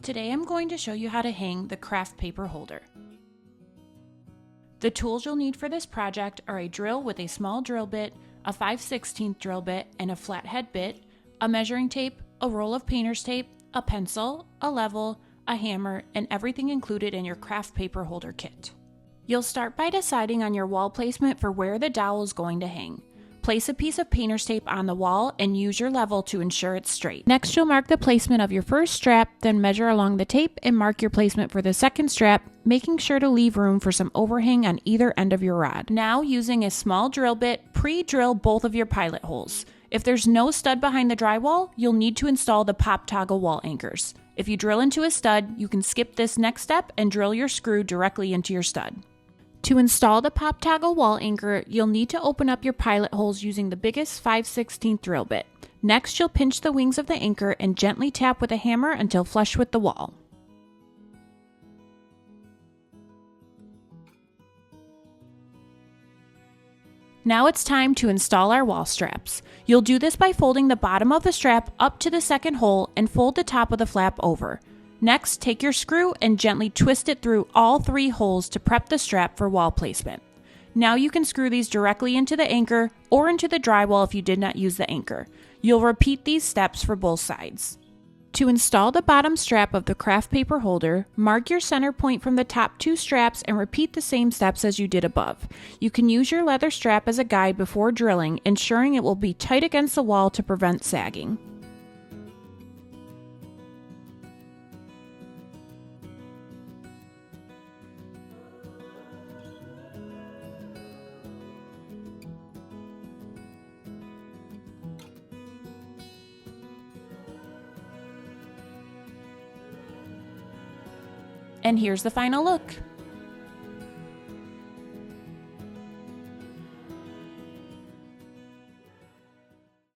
Today I'm going to show you how to hang the Kraft Paper holder. The tools you'll need for this project are a drill with a small drill bit, a 5/16 drill bit and a flathead bit, a measuring tape, a roll of painter's tape, a pencil, a level, a hammer, and everything included in your Kraft Paper holder kit. You'll start by deciding on your wall placement for where the dowel is going to hang. Place a piece of painter's tape on the wall and use your level to ensure it's straight. Next, you'll mark the placement of your first strap, then measure along the tape and mark your placement for the second strap, making sure to leave room for some overhang on either end of your rod. Now, using a small drill bit, pre-drill both of your pilot holes. If there's no stud behind the drywall, you'll need to install the pop toggle wall anchors. If you drill into a stud, you can skip this next step and drill your screw directly into your stud. To install the pop toggle wall anchor, you'll need to open up your pilot holes using the biggest 5/16 drill bit. Next, you'll pinch the wings of the anchor and gently tap with a hammer until flush with the wall. Now it's time to install our wall straps. You'll do this by folding the bottom of the strap up to the second hole and fold the top of the flap over. Next, take your screw and gently twist it through all 3 holes to prep the strap for wall placement. Now you can screw these directly into the anchor or into the drywall if you did not use the anchor. You'll repeat these steps for both sides. To install the bottom strap of the Kraft Paper holder, mark your center point from the top 2 straps and repeat the same steps as you did above. You can use your leather strap as a guide before drilling, ensuring it will be tight against the wall to prevent sagging. And here's the final look.